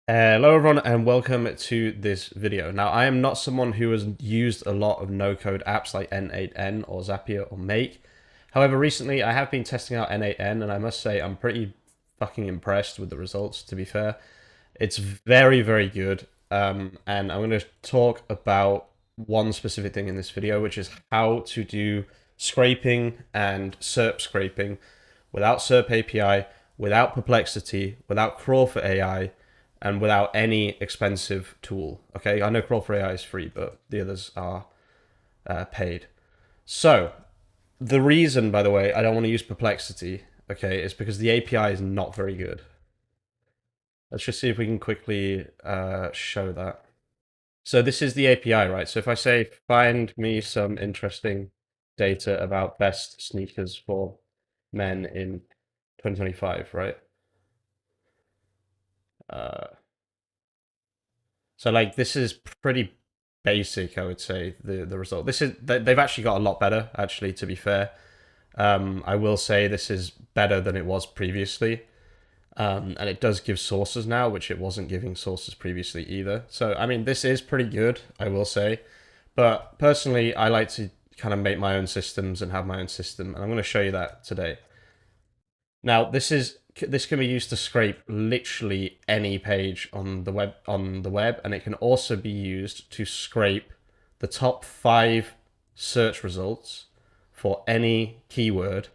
Hello everyone and welcome to this video. Now I am not someone who has used a lot of no-code apps like n8n or Zapier or Make. However, recently I have been testing out n8n and I must say I'm pretty fucking impressed with the results, to be fair. It's very, very good. And I'm going to talk about one specific thing in this video, which is how to do scraping and Serp scraping without Serp API, without Perplexity, without Crawford AI, and without any expensive tool. Okay, I know Crawford AI is free, but the others are paid. So the reason, by the way, I don't want to use Perplexity, okay, is because the API is not very good. Let's just see if we can quickly show that. So this is the API, right? So if I say, find me some interesting data about best sneakers for men in 2025, right? Uh, So like this is pretty basic, I would say, the result. This is they've actually got a lot better, actually, to be fair. I will say this is better than it was previously. And it does give sources now, which it wasn't giving sources previously either. So I mean this is pretty good, I will say. But personally I like to kind of make my own systems and have my own system, and I'm going to show you that today. Now, this can be used to scrape literally any page on the web, and it can also be used to scrape the top 5 search results for any keyword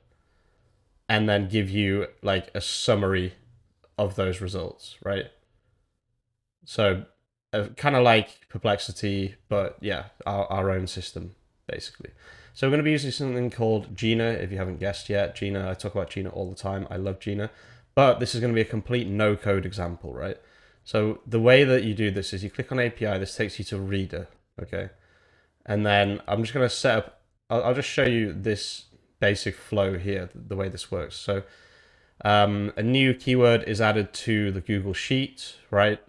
and then give you like a summary of those results, right? So kind of like Perplexity, but yeah, our own system basically. So we're going to be using something called Gina, if you haven't guessed yet. Gina, I talk about Gina all the time. I love Gina. But this is going to be a complete no-code example, right? So the way that you do this is you click on API, this takes you to Reader, okay? And then I'm just going to set up, I'll just show you this basic flow here, the way this works. So a new keyword is added to the Google Sheet, right?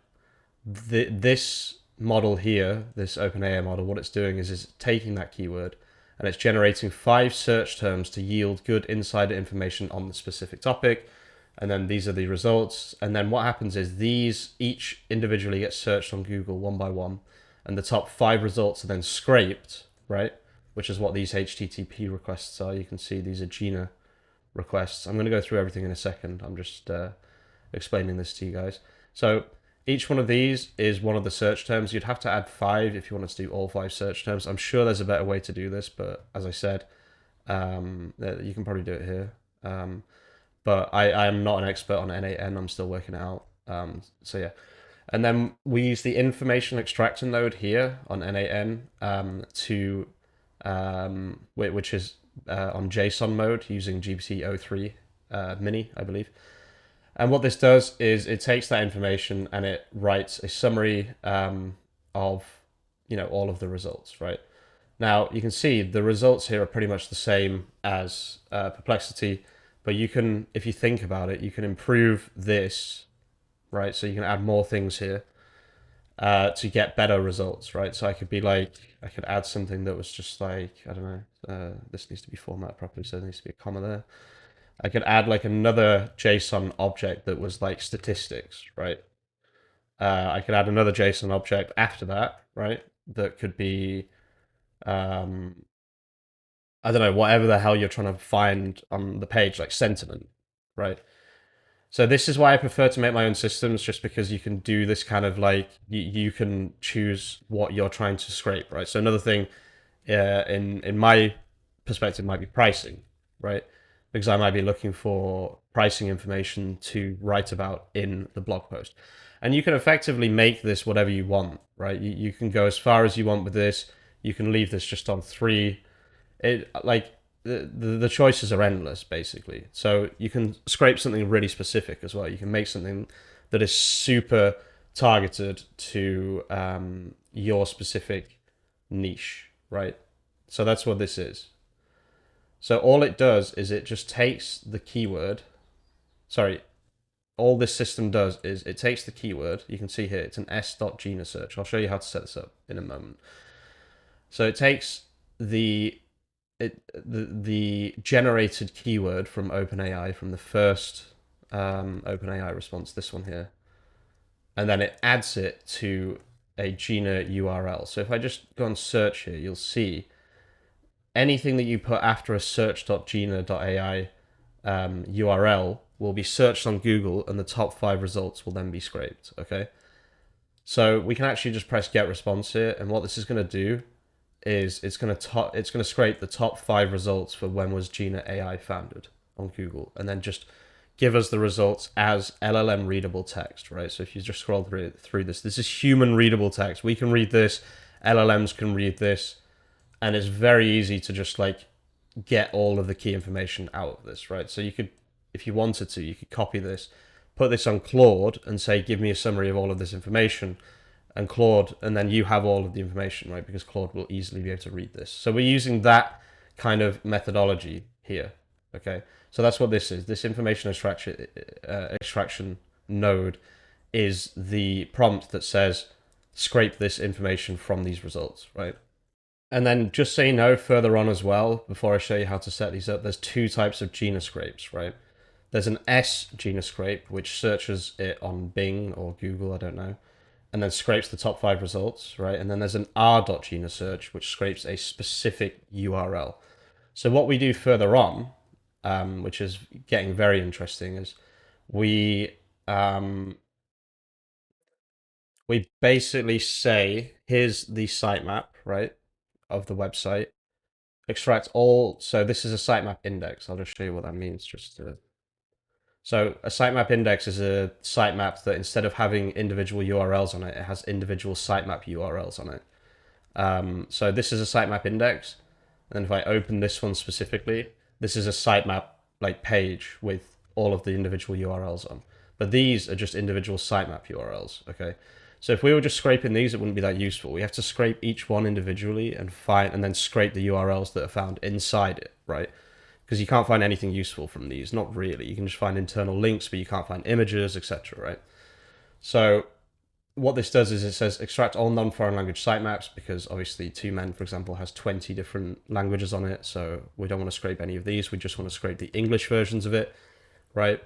This model here, this OpenAI model, what it's doing is taking that keyword and it's generating 5 search terms to yield good insider information on the specific topic. And then these are the results. And then what happens is these each individually get searched on Google one by one. And the top 5 results are then scraped, right? Which is what these HTTP requests are. You can see these are Gina requests. I'm going to go through everything in a second. I'm just explaining this to you guys. So each one of these is one of the search terms. You'd have to add 5 if you wanted to do all 5 search terms. I'm sure there's a better way to do this, but as I said, you can probably do it here. But I am not an expert on n8n. I'm still working it out. So yeah. And then we use the information extractor node here on n8n which is on JSON mode using GPT-03 mini, I believe. And what this does is it takes that information and it writes a summary of all of the results, right? Now you can see the results here are pretty much the same as Perplexity, but you can, if you think about it, you can improve this, right? So you can add more things here to get better results, right? So I could be like, I could add something that was just like, I don't know, this needs to be formatted properly, so there needs to be a comma there. I could add like another JSON object that was like statistics, right? I could add another JSON object after that, right? That could be, I don't know, whatever the hell you're trying to find on the page, like sentiment, right? So this is why I prefer to make my own systems, just because you can do this kind of like, you can choose what you're trying to scrape, right? So another thing in my perspective might be pricing, right? Because I might be looking for pricing information to write about in the blog post. And you can effectively make this whatever you want, right? You can go as far as you want with this. You can leave this just on 3. It like the choices are endless, basically. So you can scrape something really specific as well. You can make something that is super targeted to your specific niche, right? So that's what this is. So all it does is it just takes the keyword. Sorry, all this system does is it takes the keyword. You can see here it's an s.gina search. I'll show you how to set this up in a moment. So it takes the generated keyword from OpenAI, from the first OpenAI response, this one here, and then it adds it to a Gina URL. So if I just go and search here, you'll see anything that you put after a search.gina.ai URL will be searched on Google, and the top 5 results will then be scraped. Okay, so we can actually just press get response here, and what this is going to do is it's going to scrape the top 5 results for when was Gina AI founded on Google, and then just give us the results as LLM readable text, right? So if you just scroll through this is human readable text. We can read this, LLMs can read this, and it's very easy to just like get all of the key information out of this, right? So you could, if you wanted to, you could copy this, put this on Claude and say, give me a summary of all of this information, and Claude, and then you have all of the information, right? Because Claude will easily be able to read this. So we're using that kind of methodology here, okay? So that's what this is. This information extraction node is the prompt that says, scrape this information from these results, right? And then just so you know, further on as well, before I show you how to set these up, there's 2 types of Gina scrapes, right? There's an S Gina scrape, which searches it on Bing or Google, I don't know, and then scrapes the top 5 results, right? And then there's an R.Gina search, which scrapes a specific URL. So what we do further on, which is getting very interesting, is we basically say, here's the sitemap, right, of the website. Extract all. So this is a sitemap index. I'll just show you what that means. So a sitemap index is a sitemap that instead of having individual URLs on it, it has individual sitemap URLs on it. So this is a sitemap index. And if I open this one specifically, this is a sitemap like page with all of the individual URLs on. But these are just individual sitemap URLs, okay? So if we were just scraping these, it wouldn't be that useful. We have to scrape each one individually and then scrape the URLs that are found inside it, right? Because you can't find anything useful from these, not really. You can just find internal links, but you can't find images, etc., right? So what this does is it says extract all non-foreign language sitemaps, because obviously 2men, for example, has 20 different languages on it, so we don't want to scrape any of these. We just want to scrape the English versions of it, right?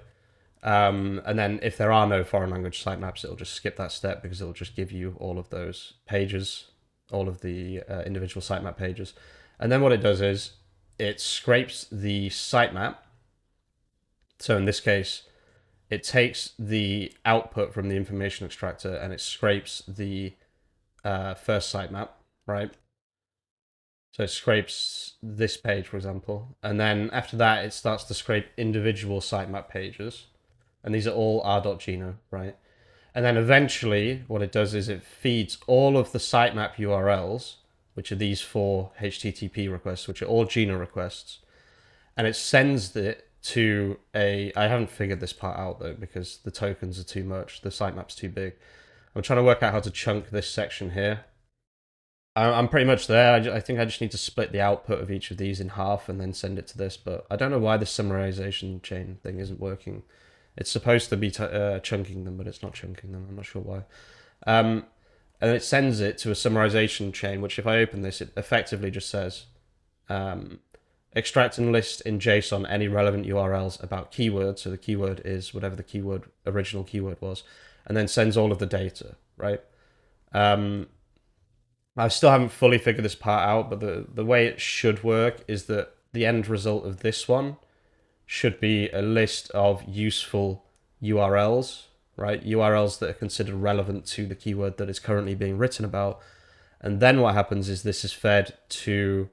And then if there are no foreign language sitemaps, it'll just skip that step, because it'll just give you all of those pages, all of the individual sitemap pages. And then what it does is it scrapes the sitemap. So in this case, it takes the output from the information extractor and it scrapes the first sitemap, right? So it scrapes this page, for example. And then after that, it starts to scrape individual sitemap pages. And these are all r.gina, right? And then eventually what it does is it feeds all of the sitemap URLs, which are these 4 HTTP requests, which are all Gina requests. And it sends it to I haven't figured this part out though, because the tokens are too much, the sitemap's too big. I'm trying to work out how to chunk this section here. I'm pretty much there. I think I just need to split the output of each of these in half and then send it to this, but I don't know why this summarization chain thing isn't working. It's supposed to be chunking them, but it's not chunking them. I'm not sure why. And it sends it to a summarization chain, which if I open this, it effectively just says, extract and list in JSON any relevant URLs about keywords. So the keyword is whatever the original keyword was, and then sends all of the data, right? I still haven't fully figured this part out, but the way it should work is that the end result of this one should be a list of useful URLs, right? URLs that are considered relevant to the keyword that is currently being written about. And then what happens is this is fed to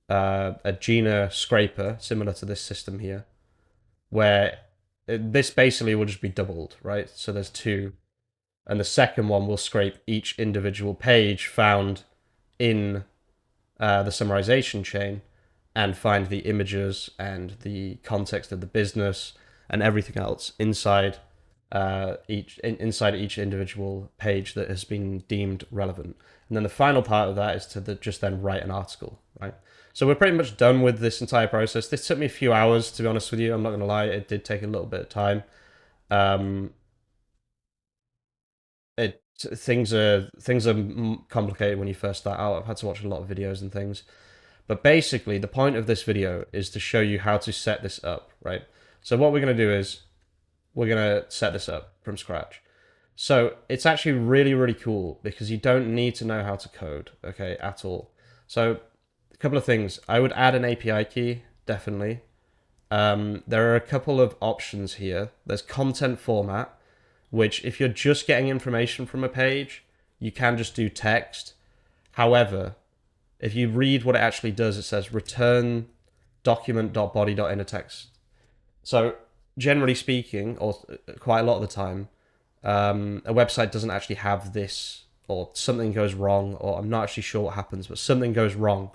a Gina scraper, similar to this system here, where this basically will just be doubled, right? So there's 2. And the second one will scrape each individual page found in the summarization chain and find the images and the context of the business and everything else inside each individual page that has been deemed relevant. And then the final part of that is to just then write an article, right? So we're pretty much done with this entire process. This took me a few hours, to be honest with you. I'm not going to lie. It did take a little bit of time. Things are complicated when you first start out. I've had to watch a lot of videos and things. But basically, the point of this video is to show you how to set this up, right? So what we're going to do is we're going to set this up from scratch. So it's actually really, really cool because you don't need to know how to code, okay, at all. So a couple of things. I would add an API key, definitely. There are a couple of options here. There's content format, which if you're just getting information from a page, you can just do text. However, if you read what it actually does, it says return document.body.inner text. So generally speaking, or quite a lot of the time, a website doesn't actually have this, or something goes wrong, or I'm not actually sure what happens, but something goes wrong.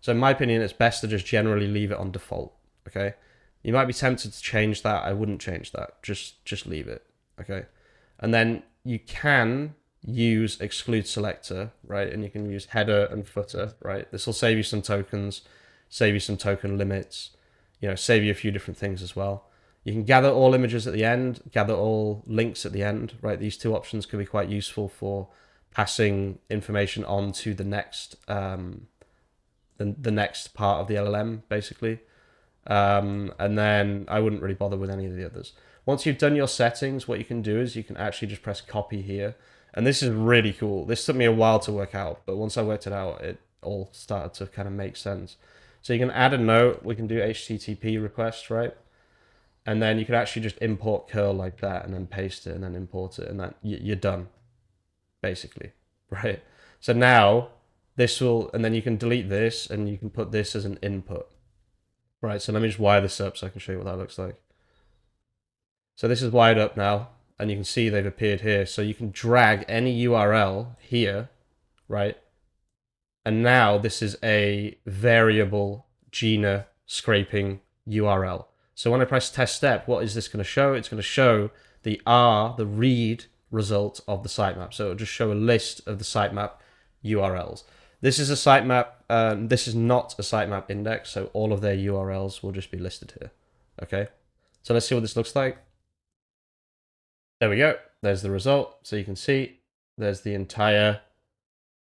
So in my opinion, it's best to just generally leave it on default. Okay, you might be tempted to change that. I wouldn't change that. Just leave it. Okay, and then you can use exclude selector, right? And you can use header and footer, right? This will save you some tokens, save you some token limits, save you a few different things as well. You can gather all images at the end, gather all links at the end, right? These two options can be quite useful for passing information on to the next the next part of the LLM, basically. And then I wouldn't really bother with any of the others. Once you've done your settings, what you can do is you can actually just press copy here. And this is really cool. This took me a while to work out, but once I worked it out, it all started to kind of make sense. So you can add a note. We can do HTTP requests, right? And then you can actually just import curl like that and then paste it and then import it and then you're done, basically, right? So now this will, and then you can delete this and you can put this as an input. Right, so let me just wire this up so I can show you what that looks like. So this is wired up now, and you can see they've appeared here. So you can drag any URL here, right? And now this is a variable Gina scraping URL. So when I press test step, what is this going to show? It's going to show the the read result of the sitemap. So it'll just show a list of the sitemap URLs. This is a sitemap. This is not a sitemap index, so all of their URLs will just be listed here. Okay, so let's see what this looks like. There we go. There's the result. So you can see there's the entire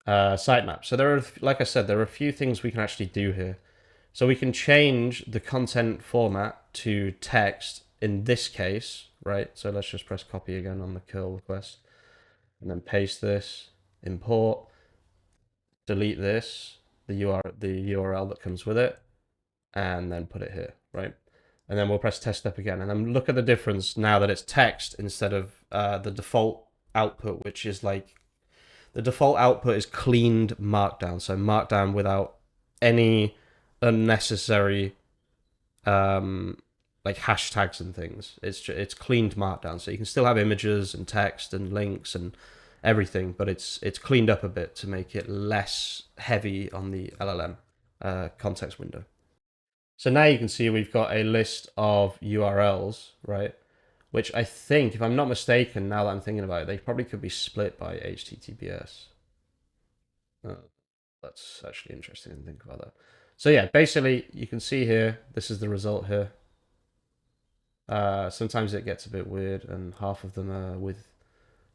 sitemap. So there are, like I said, there are a few things we can actually do here. So we can change the content format to text in this case, right? So let's just press copy again on the curl request and then paste this, import, delete this, the URL that comes with it, and then put it here, right? And then we'll press test step again. And then look at the difference now that it's text instead of the default output, which is like, the default output is cleaned Markdown. So Markdown without any unnecessary like hashtags and things. It's cleaned Markdown. So you can still have images and text and links and everything, but it's cleaned up a bit to make it less heavy on the LLM context window. So now you can see we've got a list of URLs, right? Which I think, if I'm not mistaken, now that I'm thinking about it, they probably could be split by HTTPS. That's actually interesting to think about that. So yeah, basically you can see here, this is the result here. Sometimes it gets a bit weird and half of them are with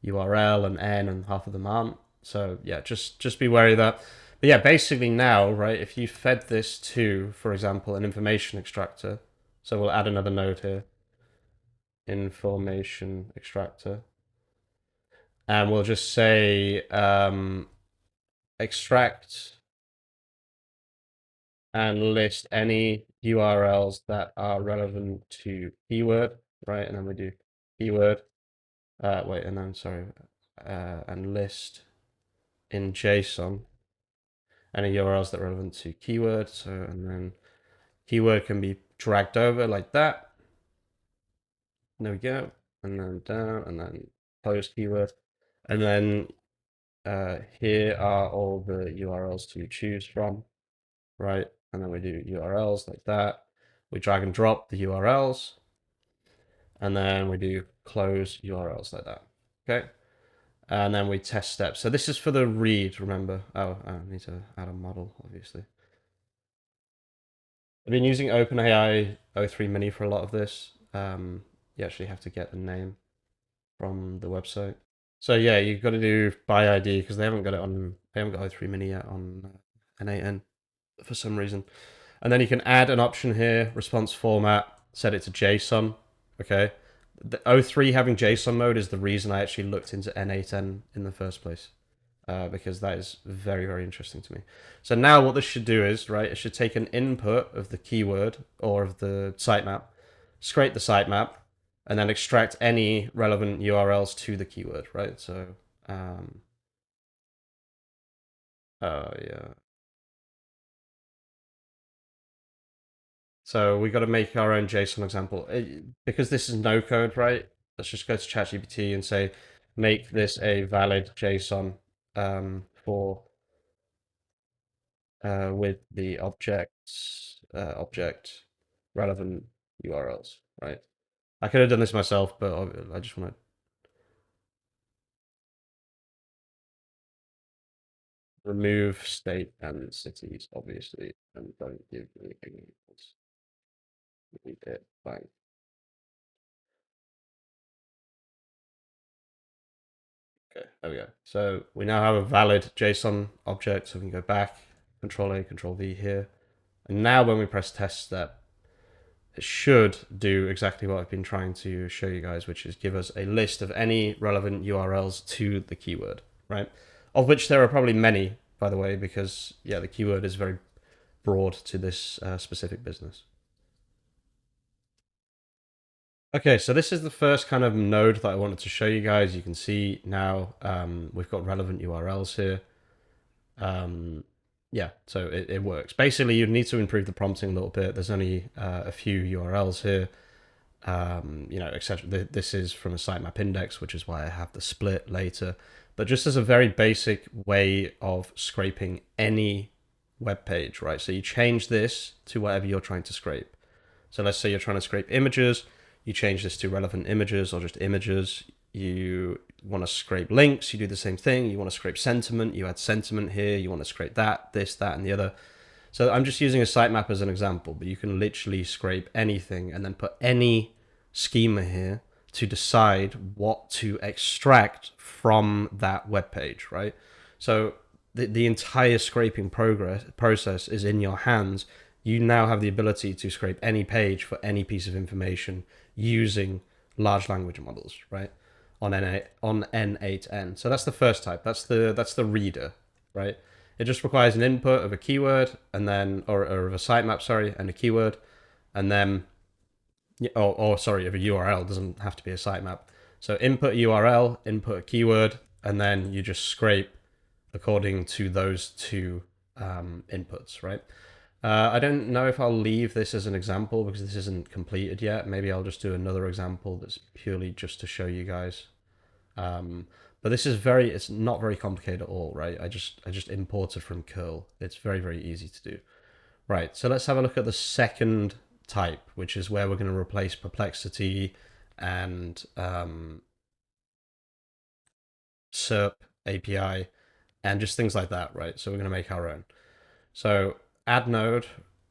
URL and N and half of them aren't. So yeah, just be wary of that. But yeah, basically now, right, if you fed this to, for example, an information extractor, so we'll add another node here, information extractor, and we'll just say extract and list any URLs that are relevant to keyword, right? And then we do keyword, wait, and then, sorry, and list in JSON any URLs that are relevant to keyword. So, and then keyword can be dragged over like that. There we go. And then down, and then close keyword. And then here are all the URLs to choose from, right? And then we do URLs like that. We drag and drop the URLs. And then we do close URLs like that. Okay. And then we test steps. So this is for the read, remember. Oh, I need to add a model, obviously. I've been using OpenAI O3 Mini for a lot of this. You actually have to get the name from the website. So yeah, you've got to do by ID because they haven't got O3 Mini yet on n8n for some reason. And then you can add an option here, response format, set it to JSON. Okay. The O3 having JSON mode is the reason I actually looked into n8n in the first place. Because that is very, very interesting to me. So now what this should do is, right, it should take an input of the keyword or of the sitemap, scrape the sitemap, and then extract any relevant URLs to the keyword, right? So, yeah. So we got to make our own JSON example. Because this is no code, right? Let's just go to ChatGPT and say, make this a valid JSON for with the object relevant URLs, right? I could have done this myself, but I just want to remove state and cities, obviously, and don't give anything else. Delete it, bang. Okay, there we go. So we now have a valid JSON object, so we can go back, Control A, Control V here. And now when we press test step, it should do exactly what I've been trying to show you guys, which is give us a list of any relevant URLs to the keyword, right? Of which there are probably many, by the way, because yeah, the keyword is very broad to this specific business. Okay, so this is the first kind of node that I wanted to show you guys. You can see now we've got relevant URLs here. Yeah, so it works. Basically, you need to improve the prompting a little bit. There's only a few URLs here, etc. This is from a sitemap index, which is why I have the split later. But just as a very basic way of scraping any web page, right? So you change this to whatever you're trying to scrape. So let's say you're trying to scrape images, you change this to relevant images or just images. You want to scrape links, you do the same thing. You want to scrape sentiment, you add sentiment here. You want to scrape that, this, that, and the other. So I'm just using a sitemap as an example, but you can literally scrape anything and then put any schema here to decide what to extract from that web page, right? So the entire scraping process is in your hands. You now have the ability to scrape any page for any piece of information using large language models, right? On n8n. So that's the first type. That's the reader, right? It just requires an input of a keyword and then, or of a sitemap, sorry, and a keyword, and then, sorry, of a URL. It doesn't have to be a sitemap. So input URL, input a keyword, and then you just scrape according to those two inputs, right? I don't know if I'll leave this as an example because this isn't completed yet. Maybe I'll just do another example that's purely just to show you guys. But this is it's not very complicated at all, right? I just imported from curl. It's very, very easy to do. Right, so let's have a look at the second type, which is where we're going to replace Perplexity and Serp API and just things like that, right? So we're going to make our own. So add node,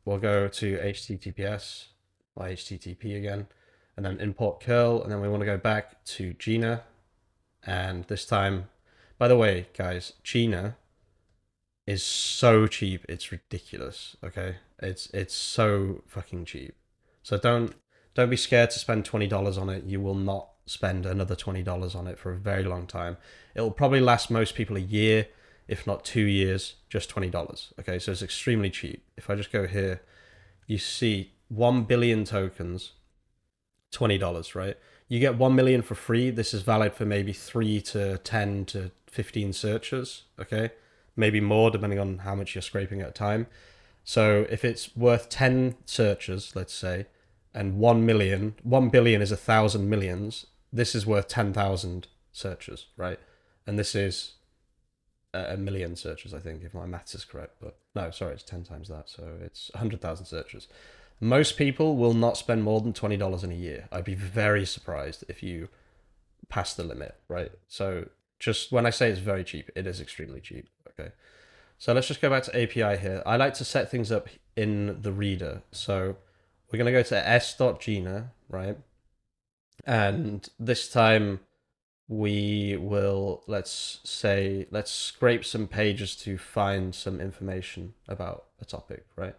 we'll go to HTTPS or HTTP again, and then import curl, and then we want to go back to Gina. And this time, by the way, guys, Gina is so cheap, it's ridiculous. Okay, it's so fucking cheap. So don't be scared to spend $20 on it. You will not spend another $20 on it for a very long time. It'll probably last most people a year, if not 2 years, just $20. Okay, so it's extremely cheap. If I just go here, you see 1 billion tokens, $20, right? You get 1 million for free. This is valid for maybe 3 to 10 to 15 searches, okay? Maybe more depending on how much you're scraping at a time. So if it's worth 10 searches, let's say, and 1 billion is 1,000 millions, this is worth 10,000 searches, right? And this is a million searches, I think, if my maths is correct. But no, sorry, it's 10 times that. So it's 100,000 searches. Most people will not spend more than $20 in a year. I'd be very surprised if you pass the limit, right? So just when I say it's very cheap, it is extremely cheap. Okay. So let's just go back to API here. I like to set things up in the reader. So we're going to go to s.gina, right? And this time we will, let's scrape some pages to find some information about a topic, right?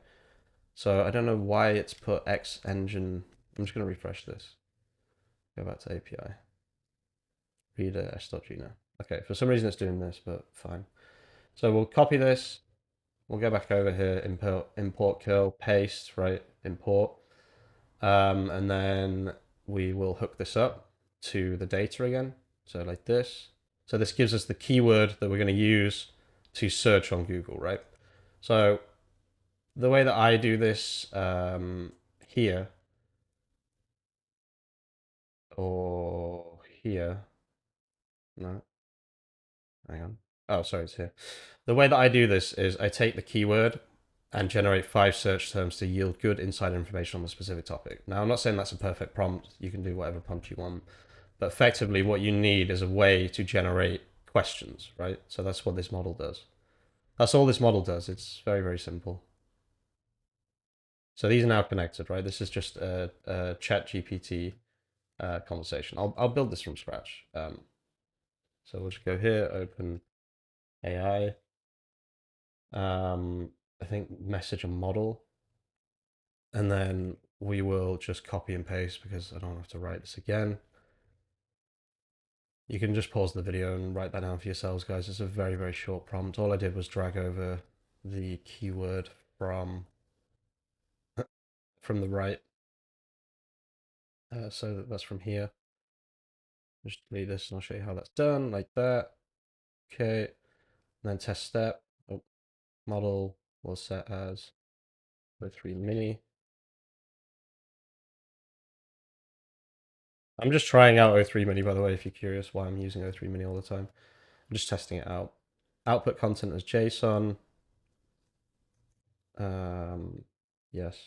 So I don't know why it's put X engine. I'm just going to refresh this. Go back to API. Reader s.gina. Okay, for some reason it's doing this, but fine. So we'll copy this. We'll go back over here, import curl, paste, right, import. And then we will hook this up to the data again. So like this. So this gives us the keyword that we're going to use to search on Google, right? So the way that I do this here or here, no, hang on. Oh, sorry, it's here. The way that I do this is I take the keyword and generate 5 search terms to yield good insider information on the specific topic. Now, I'm not saying that's a perfect prompt. You can do whatever prompt you want. But effectively, what you need is a way to generate questions, right? So that's what this model does. That's all this model does. It's very, very simple. So these are now connected, right? This is just a chat GPT conversation. I'll build this from scratch. So we'll just go here, open AI. I think message a model. And then we will just copy and paste because I don't have to write this again. You can just pause the video and write that down for yourselves, guys. It's a very, very short prompt. All I did was drag over the keyword from the right. So that's from here. Just delete this and I'll show you how that's done, like that. Okay, and then test step. Oh, model will set as O3 mini. I'm just trying out O3 mini, by the way, if you're curious why I'm using O3 mini all the time. I'm just testing it out. Output content as JSON. Yes.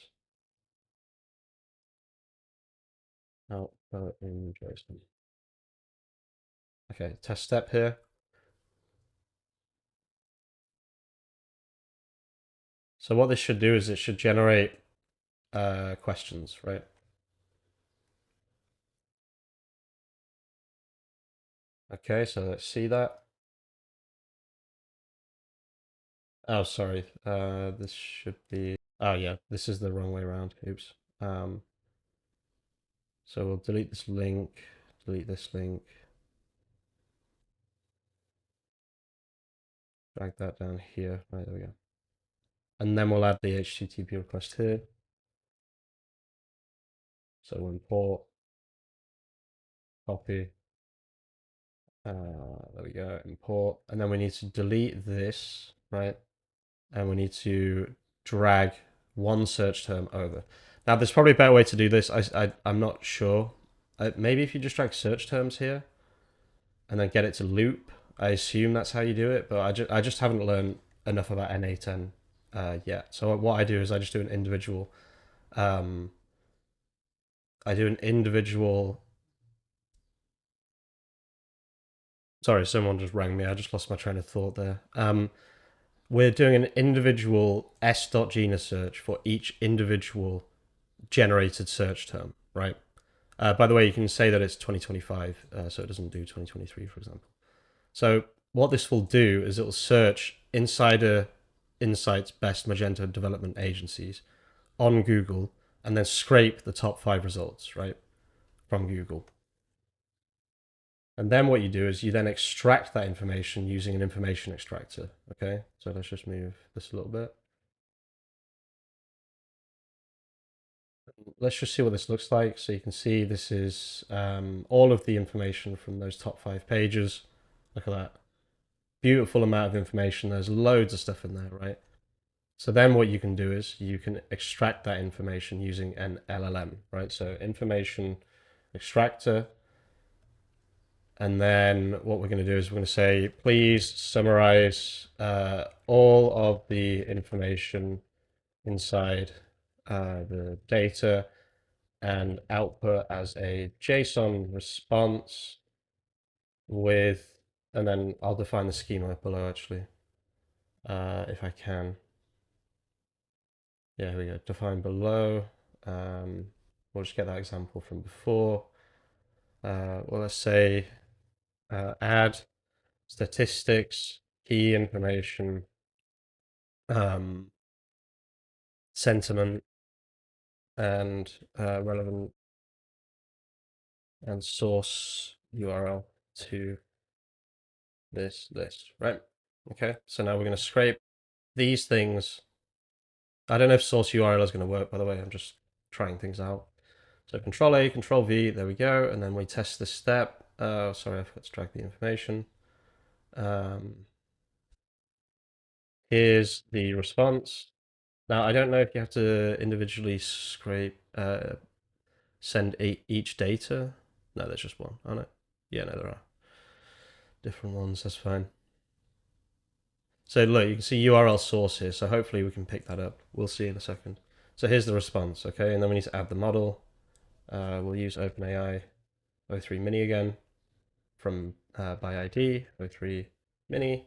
Output in JSON. Okay, test step here. So what this should do is it should generate questions, right? Okay, so let's see that. Oh, sorry. This should be. Oh, yeah. This is the wrong way around. Oops. So we'll delete this link. Delete this link. Drag that down here. Right, there we go. And then we'll add the HTTP request here. So we'll import, copy. There we go. Import, and then we need to delete this, right? And we need to drag one search term over. Now, there's probably a better way to do this. I'm not sure. Maybe if you just drag search terms here and then get it to loop, I assume that's how you do it, but I just haven't learned enough about n8n yet. So what I do is I just do an individual. I do an individual. Sorry, someone just rang me. I just lost my train of thought there. We're doing an individual s.gina search for each individual generated search term, right? By the way, you can say that it's 2025, so it doesn't do 2023, for example. So what this will do is it will search Insider Insights Best Magento Development Agencies on Google and then scrape the top 5 results, right, from Google. And then what you do is you then extract that information using an information extractor, okay? So let's just move this a little bit. Let's just see what this looks like. So you can see this is all of the information from those top 5 pages. Look at that. Beautiful amount of information. There's loads of stuff in there, right? So then what you can do is you can extract that information using an LLM, right? So information extractor. And then what we're going to do is we're going to say, please summarize all of the information inside the data and output as a JSON response with, and then I'll define the schema below actually, if I can. Yeah, here we go, define below. We'll just get that example from before. Well, let's say add statistics, key information, sentiment, and relevant and source URL to this list, right? Okay, so now we're going to scrape these things. I don't know if source URL is going to work, by the way. I'm just trying things out. So Control A, Control V, there we go. And then we test this step. Sorry, I forgot to drag the information. Here's the response. Now, I don't know if you have to individually scrape, send each data. No, there's just one. Oh, no. Yeah, no, there are different ones. That's fine. So look, you can see URL source here. So hopefully we can pick that up. We'll see in a second. So here's the response, okay? And then we need to add the model. We'll use OpenAI o3 mini again from by ID o3 mini.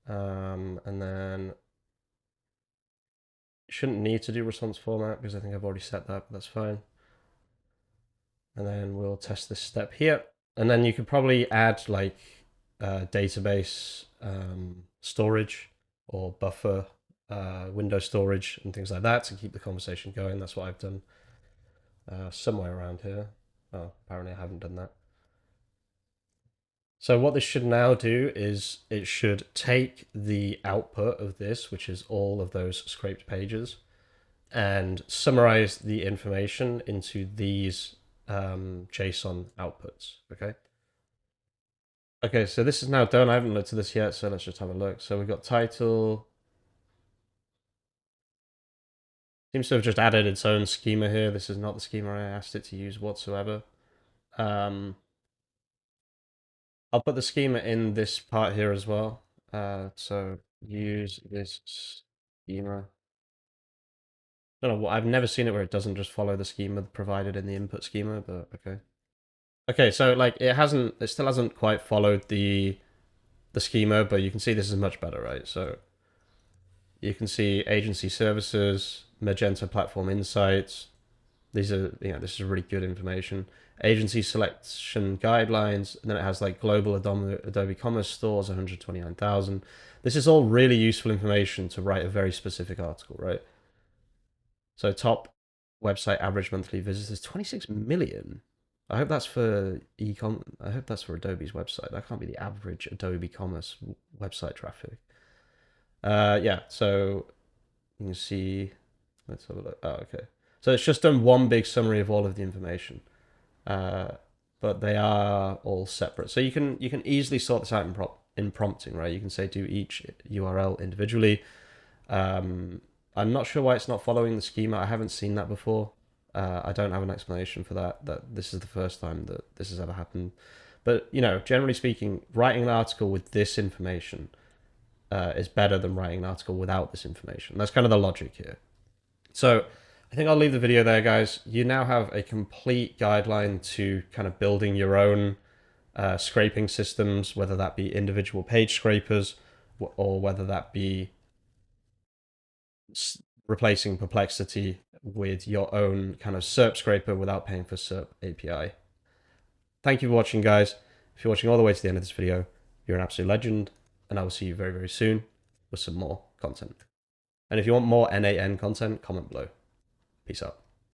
And then shouldn't need to do response format because I think I've already set that, but that's fine. And then we'll test this step here. And then you could probably add like database storage or buffer window storage and things like that to keep the conversation going. That's what I've done somewhere around here. Oh, apparently I haven't done that. So what this should now do is it should take the output of this, which is all of those scraped pages, and summarize the information into these JSON outputs, okay? Okay, so this is now done. I haven't looked at this yet, so let's just have a look. So we've got title. Seems to have just added its own schema here. This is not the schema I asked it to use whatsoever. I'll put the schema in this part here as well. So use this schema. I don't know, I've never seen it where it doesn't just follow the schema provided in the input schema, but okay. Okay, so like it still hasn't quite followed the schema, but you can see this is much better, right? So you can see agency services, Magenta platform insights. These are, this is really good information. Agency selection guidelines, and then it has like global Adobe Commerce stores, 129,000. This is all really useful information to write a very specific article, right? So top website average monthly visitors, 26 million. I hope that's for I hope that's for Adobe's website. That can't be the average Adobe Commerce website traffic. Yeah, so you can see, let's have a look. Oh, okay. So it's just done one big summary of all of the information, but they are all separate. So you can easily sort this out in prompting, right? You can say do each URL individually. I'm not sure why it's not following the schema. I haven't seen that before. I don't have an explanation for that. That this is the first time that this has ever happened. But generally speaking, writing an article with this information is better than writing an article without this information. That's kind of the logic here. So I think I'll leave the video there, guys. You now have a complete guideline to kind of building your own scraping systems, whether that be individual page scrapers or whether that be replacing Perplexity with your own kind of Serp scraper without paying for Serp API. Thank you for watching, guys. If you're watching all the way to the end of this video, you're an absolute legend, and I will see you very, very soon with some more content. And if you want more n8n content, comment below. Peace out.